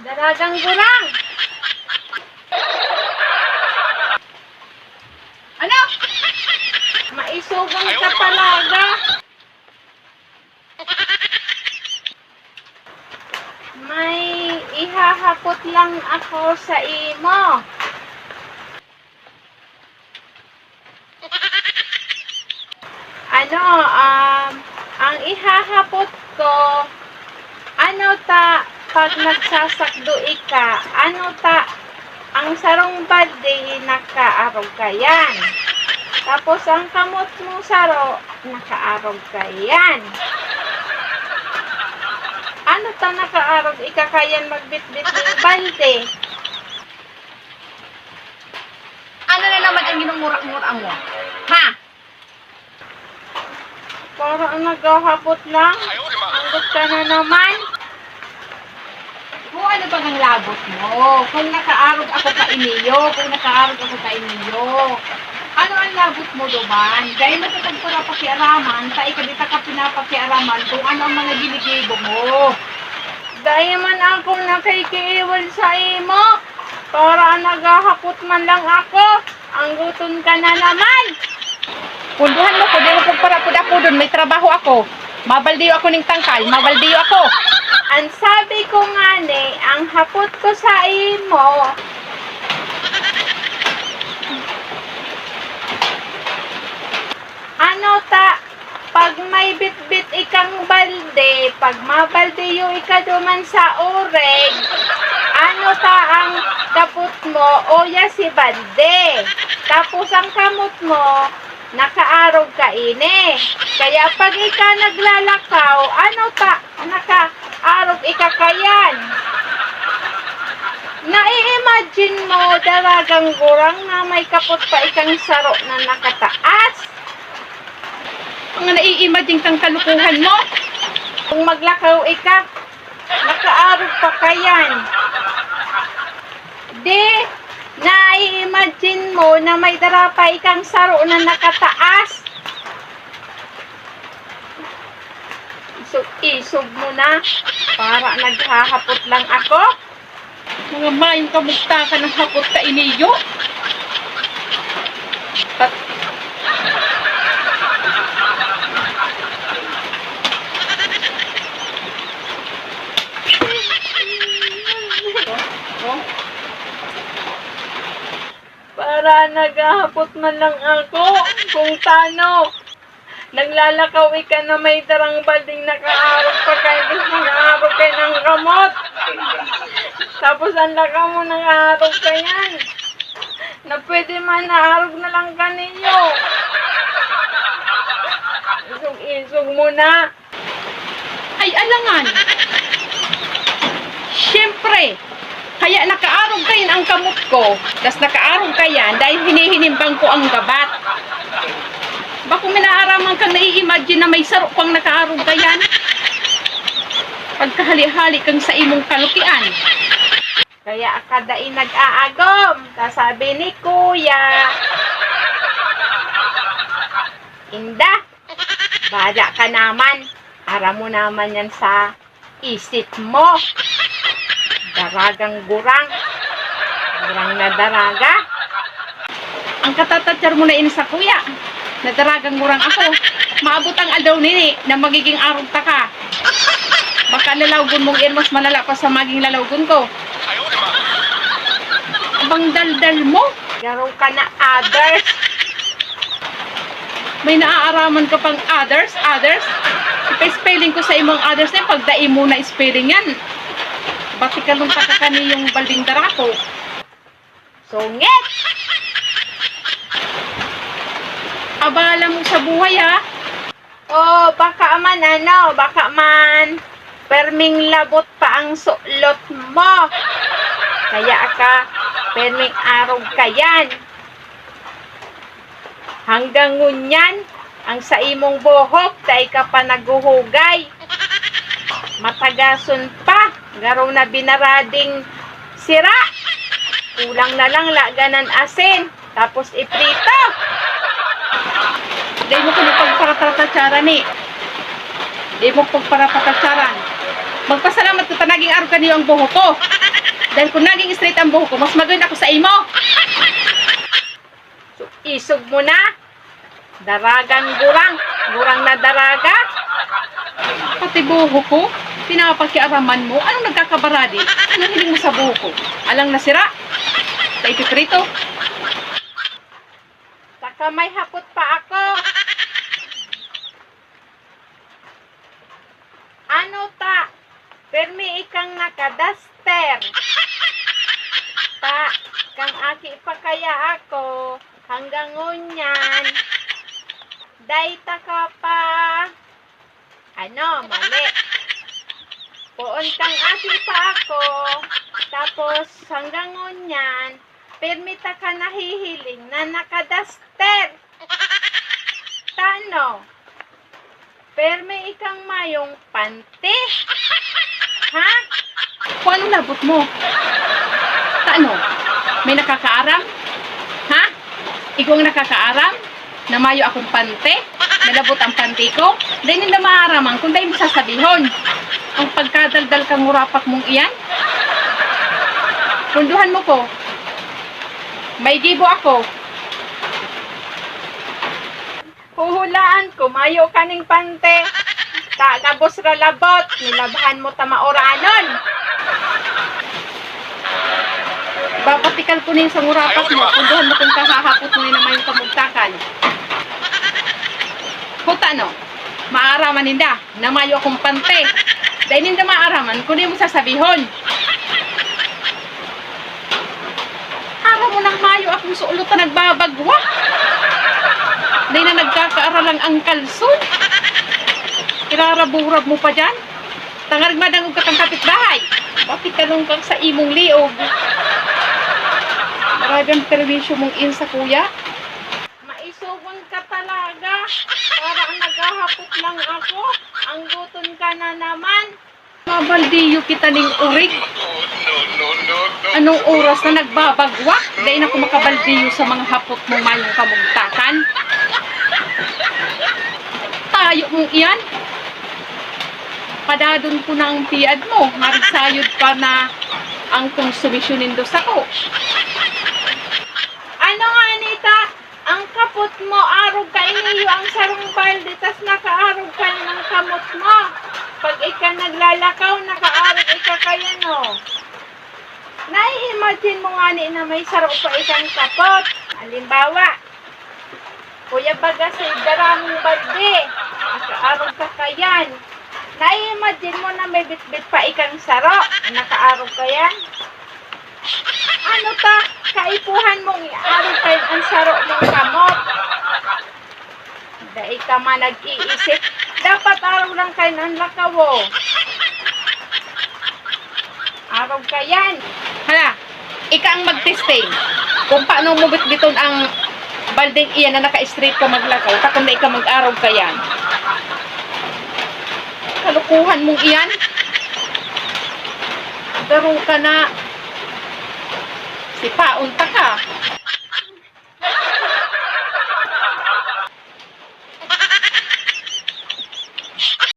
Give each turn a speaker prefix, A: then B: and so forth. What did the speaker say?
A: Dalagang gurang! Ano? Maisugang ka talaga. May ihahapot lang ako sa imo. Ang ihahapot ko, pag nagsasakdo ka, ang sarong balde, nakaarog ka yan. Tapos, ang kamot mong saro, nakaarog ka yan. Nakaarog, ikakayan magbitbit ng balde.
B: Ano na naman ang ginumurak-murak mo? Ha?
A: Parang naghahapot lang. Anggot ka na naman.
B: Kung ano bang ang labot mo? Kung nakaarog ako ka iniyo, ano ang labot mo doon? Dahil mo sa pagparapakiaraman, sa ikabita ka pinapakiaraman kung ano ang mga ginigibo mo.
A: Dahil man ako nakikiiwal sa imo. Para naghahapot man lang ako. Angguton ka na naman.
B: Punduhan mo ko, di mo pagparapod ako doon, may trabaho ako. Mabaldiyo ako ng tangkal, mabaldiyo ako.
A: Ang sabi ko nga ang hapot ko sa imo, pag may bitbit ikang balde, pag mabaldiyo ika duman sa oreg, ang kapot mo, oya si balde. Tapos ang kamot mo, nakaarog ka ini. Kaya pag ika naglalakaw, nakaarog ika kayan. Nai-imagine mo, dalagang gurang na may kapot pa ikang saro na nakataas.
B: Ang nai-imagine kang kalukuhan mo.
A: Kung maglakaw ika, nakaarog pa kayan. Nai-imagine mo na may darapa ikang saro na nakataas. Isog mo na, para naghahapot lang ako.
B: Mga mayong kamukta ka ng hapot ka iniyo.
A: Para naghahapot man lang ako kung paano. Naglalakaw ka na may darang balding nakaarog pa kayo, nakaarog kayo ng kamot. Tapos ang lakaw mo nakaarog ka yan. Na pwede man naarog na lang ka ninyo. Isog mo na.
B: Ay, alangan. Siyempre, kaya nakaarog kayo ang kamot ko, tas nakaarog kayan dahil hinihinimbang ko ang gabat. Bako minaaraman kang nai-imagine na may saro pang nakaarog kayan. Pagkahali-hali kang sa imong kalukian.
A: Kaya akadain nag-aagom. Kasabi ni Kuya, Inda, bada ka naman. Ara mo naman yan sa isip mo. Daragang gurang. Gurang na daraga.
B: Ang katatatyar mo na sa kuya, na daragang murang ako. Maabot ang aldaw nini na magiging arog ta ka. Baka lalawgon mong irmas malala pa sa maging lalawgon ko. Abang daldal mo.
A: Garo ka na others.
B: May naaaraman ka pang others. Ipa-spelling ko sa imong others na pagdai mo na spelling yan. Bati ka nung takakani yung balding darako.
A: Sungit!
B: Abala mo sa buhay ha.
A: Baka man perming labot pa ang suklot mo. Kaya perming arog ka yan. Hanggang ngunyan, ang sa imong buhok, tay ka pa naguhugay. Matagason pa, garo na binarading sira. Kulang na lang laganan asin, tapos iprito.
B: Di mo kung pagparatatsaran eh. Di mo pagparatatsaran. Magpasalamat ko tanaging araw ka niyo ang buhok ko. Dahil kung naging straight ang buhok ko, mas magayon ako sa imo.
A: So, isog mo na. Daragang gurang. Gurang na daraga.
B: Pati buhok ko, pinapakiaraman mo. Anong nagkakabaradi? Anong hiling mo sa buhok ko? Alang nasira? Sa ipiprito?
A: Saka may hapot pa ako. Ano ta? Permi ikang nakadaster. Ta, kang aki pa kaya ako. Hanggang ngunyan. Dayta ka pa. Ano, mali. Poon kang aki pa ako. Tapos hanggang ngunyan. Permita ka nahihiling na nakadaster. Tano? Permi ikang mayong pante. Ha?
B: Kung anong labot mo? Taano? May nakakaaram? Ha? Ikaw ang nakakaaram? Na mayo akong pante? Nalabot ang pante ko? Dahil hindi maaraman kung dahil mo sasabihon. Ang pagkadaldal kang murapak mong iyan? Punduhan mo ko. May gibo ako.
A: Huhulaan ko, mayo kaning pante. Tagabos ra labot, nilabhan mo tamaoranon.
B: Babatikal ko nin sa murapak mo. Punduhan mo kung kahahapot mo na may kamugtakan. Huta no? Maaraman ninda na mayo akong pante. Dahil ninda maaraman kung di mo sasabihon. Araw mo nang mayo akong suulutan nagbabagwa. Dahil na nagkakaaralang ang kalson. Iraraburab mo pa dyan. Tangarig madangog ka kang kapitbahay. Bakit talong kang sa imong liog? Maragang perwisyo mong in sa kuya.
A: Maisuwang ka talaga. Parang naghahapot lang ako. Ang guton ka na naman.
B: Mabaldiyo kita ning urig. Anong oras na nagbabagwa? Dahil ako makabaldiyo sa mga hapot mo mayong kamugtakan. Tayo mong iyan. Padadon ko na ang tiyad mo. Marisayod pa na ang konsumisyon nindos ako.
A: Ano nga, Anita? Ang kapot mo, arog ka iniyo ang sarong balde, tas nakaarog ka ng kamot mo. Pag ika naglalakaw, nakaarog ika kaya no. Nai-imagine mo nga ni na may saro pa ikang kapot. Halimbawa, Kuya Baga sa daraming balde, nakaarog ka kayan. Nai-imagine mo na may bitbit pa ikang saro, nakaarog ka yan. Ano ta? Kaipuhan mong iarog kayo ang saro mong kamot. Dahil ka man nag-iisip, dapat araw lang kayo ng lakawo. Araw ka yan.
B: Hala, ika ang mag-testing. Kung paano mo bitbiton ang balding iyan na naka-straight ka maglakaw, takon na ika mag-araw ka yan. Kalukuhan mong iyan. Daro ka na. Sipaon ta ka.